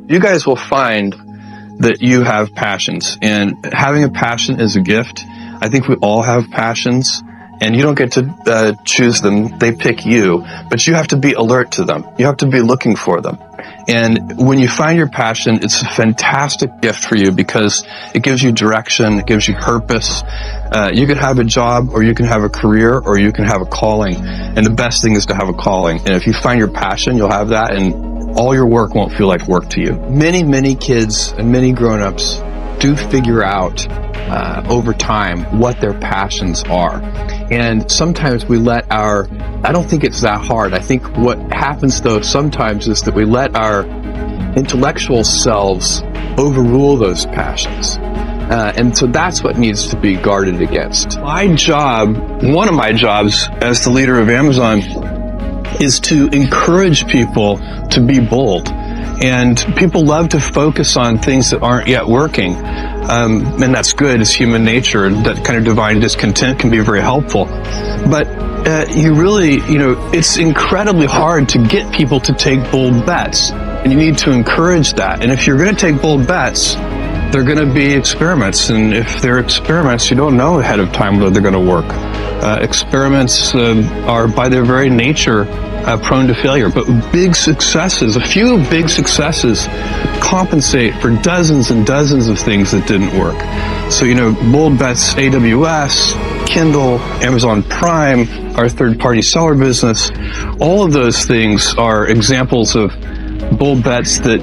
you guys will find that you have passions, and having a passion is a gift. I think we all have passions, and you don't get to choose them. They pick you, but you have to be alert to them. You have to be looking for them. And when you find your passion, it's a fantastic gift for you because it gives you direction, it gives you purpose. You can have a job, or you can have a career, or you can have a calling. And the best thing is to have a calling. And if you find your passion, you'll have that, and all your work won't feel like work to you. Many kids and many grown-ups do figure out over time what their passions are. And sometimes we let I don't think it's that hard. I think what happens though sometimes is that we let our intellectual selves overrule those passions. And so that's what needs to be guarded against. One of my jobs as the leader of Amazon is to encourage people to be bold. And people love to focus on things that aren't yet working. And that's good. It's human nature. That kind of divine discontent can be very helpful. But it's incredibly hard to get people to take bold bets. And you need to encourage that. And if you're going to take bold bets, they're going to be experiments. And if they're experiments, you don't know ahead of time whether they're going to work. Experiments are by their very nature prone to failure, but a few big successes compensate for dozens and dozens of things that didn't work. So, bold bets, AWS, Kindle, Amazon Prime, our third-party seller business, all of those things are examples of bold bets that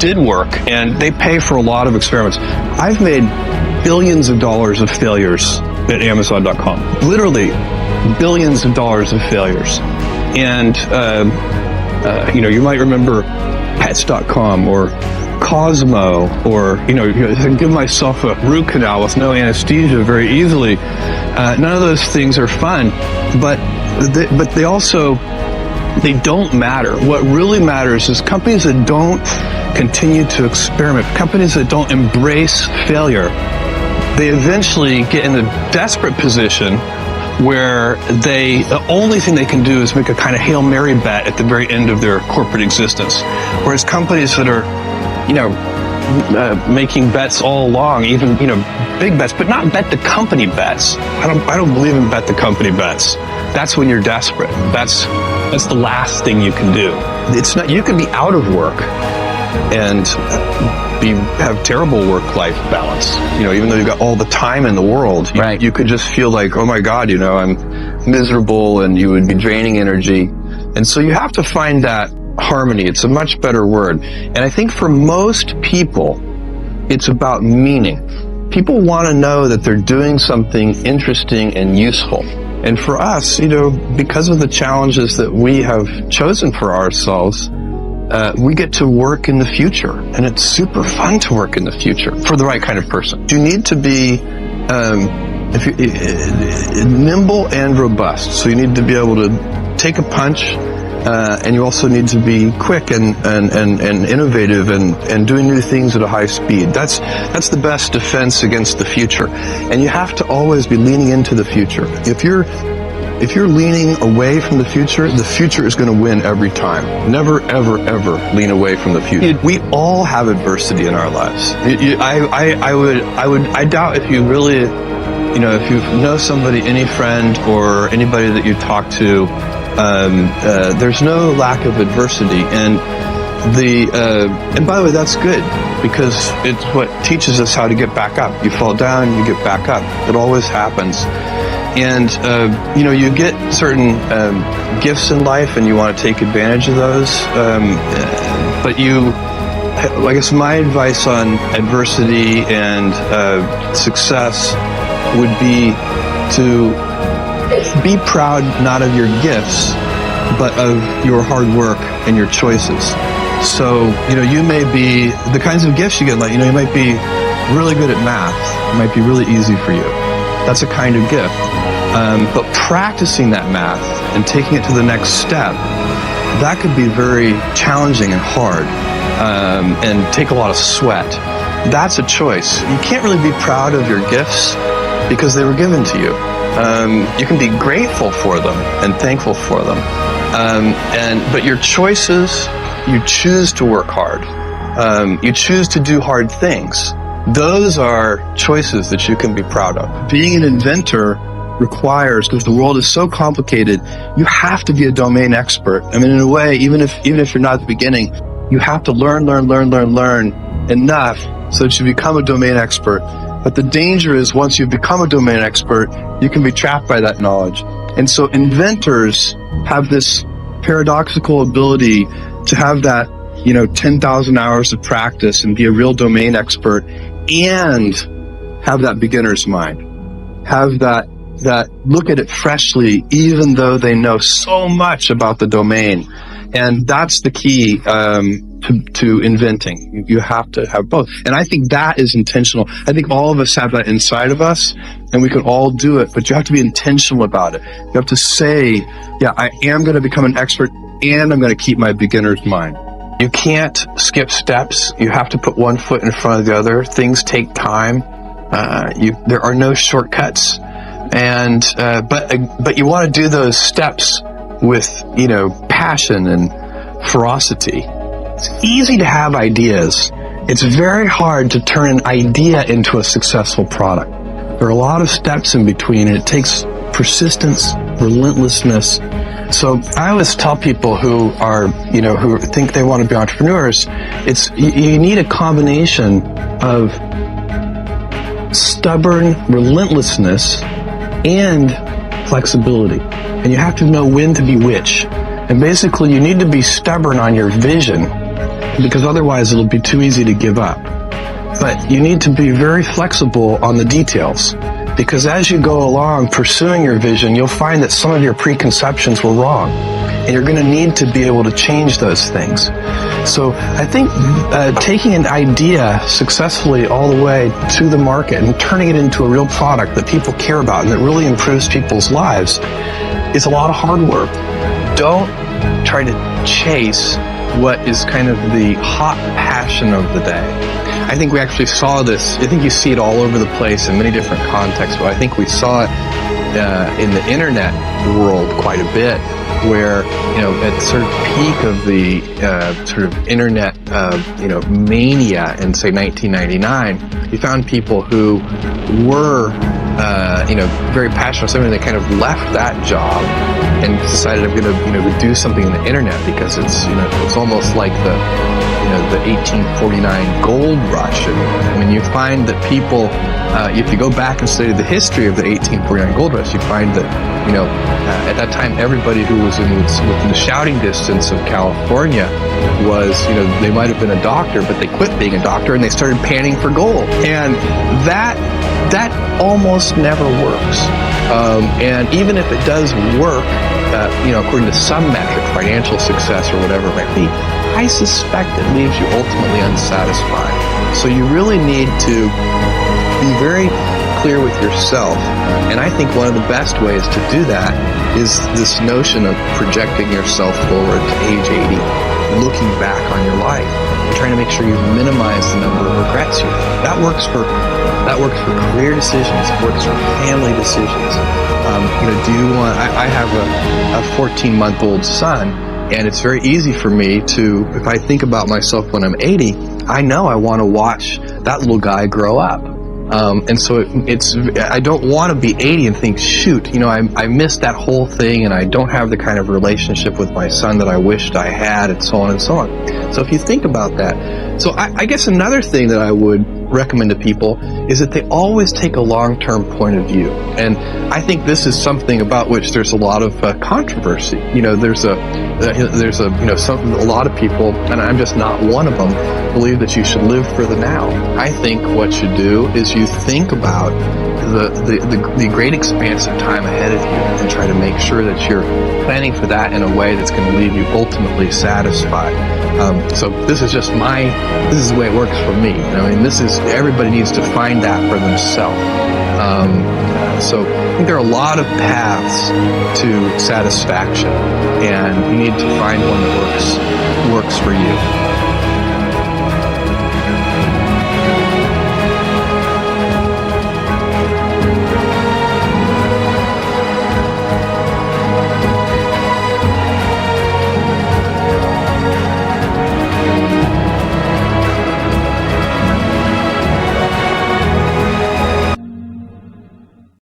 did work, and they pay for a lot of experiments. I've made billions of dollars of failures at Amazon.com. Literally billions of dollars of failures. And, you might remember Pets.com or Cosmo, or, give myself a root canal with no anesthesia very easily. None of those things are fun, but they don't matter. What really matters is companies that don't continue to experiment, companies that don't embrace failure, they eventually get in a desperate position where the only thing they can do is make a kind of Hail Mary bet at the very end of their corporate existence. Whereas companies that are, making bets all along, even, big bets, but not bet the company bets. I don't believe in bet the company bets. That's when you're desperate. That's the last thing you can do. You can be out of work and have terrible work-life balance. Even though you've got all the time in the world, right. You could just feel like, oh my God, I'm miserable, and you would be draining energy. And so you have to find that harmony. It's a much better word. And I think for most people, it's about meaning. People want to know that they're doing something interesting and useful. And for us, because of the challenges that we have chosen for ourselves, we get to work in the future, and it's super fun to work in the future for the right kind of person. You need to be nimble and robust. So you need to be able to take a punch, and you also need to be quick and innovative and doing new things at a high speed. That's the best defense against the future. And you have to always be leaning into the future. If you're leaning away from the future is going to win every time. Never, ever, ever lean away from the future. We all have adversity in our lives. I doubt if you really, if you know somebody, any friend or anybody that you talk to, there's no lack of adversity. And by the way, that's good, because it's what teaches us how to get back up. You fall down, you get back up. It always happens. And, you get certain gifts in life, and you want to take advantage of those. But I guess my advice on adversity and success would be to be proud not of your gifts, but of your hard work and your choices. So, you may be, the kinds of gifts you get, like, you might be really good at math. It might be really easy for you. That's a kind of gift. But practicing that math and taking it to the next step, that could be very challenging and hard, and take a lot of sweat. That's a choice. You can't really be proud of your gifts because they were given to you. You can be grateful for them and thankful for them. But your choices you choose to work hard. You choose to do hard things. Those are choices that you can be proud of. Being an inventor requires, because the world is so complicated, you have to be a domain expert. I mean, in a way, even if you're not at the beginning, you have to learn enough so that you become a domain expert. But the danger is once you become a domain expert, you can be trapped by that knowledge. And so inventors have this paradoxical ability to have that, 10,000 hours of practice and be a real domain expert and have that beginner's mind. Have that look at it freshly, even though they know so much about the domain. And that's the key to inventing. You have to have both. And I think that is intentional. I think all of us have that inside of us, and we can all do it, but you have to be intentional about it. You have to say, yeah, I am going to become an expert, and I'm going to keep my beginner's mind. You can't skip steps. You have to put one foot in front of the other. Things take time. There are no shortcuts. And but you want to do those steps with passion and ferocity. It's easy to have ideas. It's very hard to turn an idea into a successful product. There are a lot of steps in between, and it takes persistence, relentlessness. So I always tell people who are, who think they want to be entrepreneurs, you need a combination of stubborn relentlessness and flexibility. And you have to know when to be which. And basically, you need to be stubborn on your vision, because otherwise it'll be too easy to give up. But you need to be very flexible on the details, because as you go along pursuing your vision, you'll find that some of your preconceptions were wrong, and you're going to need to be able to change those things. So I think taking an idea successfully all the way to the market and turning it into a real product that people care about and that really improves people's lives is a lot of hard work. Don't try to chase what is kind of the hot passion of the day. I think we actually saw this. I think you see it all over the place in many different contexts, but I think we saw it in the internet world quite a bit, where, at sort of peak of the sort of internet, mania in, say, 1999, you found people who were, very passionate about something. They kind of left that job and decided, I'm going to do something in the internet, because it's almost like the 1849 gold rush. And you find that people, if you go back and study the history of the 1849 gold rush, you find that, at that time, everybody who was within the shouting distance of California was, they might have been a doctor, but they quit being a doctor and they started panning for gold. And that almost never works. And even if it does work, according to some metric, financial success or whatever it might be, I suspect it leaves you ultimately unsatisfied. So you really need to be very clear with yourself. And I think one of the best ways to do that is this notion of projecting yourself forward to age 80, looking back on your life, and trying to make sure you minimize the number of regrets you have. That works for career decisions. It works for family decisions. Do you want? I have a 14-month-old son, and it's very easy for me to, if I think about myself when I'm 80, I know I want to watch that little guy grow up. And so I don't want to be 80 and think, shoot, I missed that whole thing, and I don't have the kind of relationship with my son that I wished I had, and so on and so on. So if you think about that, so I guess another thing that I would recommend to people is that they always take a long-term point of view. And I think this is something about which there's a lot of controversy. There's a lot of people, and I'm just not one of them, believe that you should live for the now. I think what you do is you think about the great expanse of time ahead of you and try to make sure that you're planning for that in a way that's going to leave you ultimately satisfied. So this is just this is the way it works for me. Everybody needs to find that for themselves. So I think there are a lot of paths to satisfaction, and you need to find one that works for you.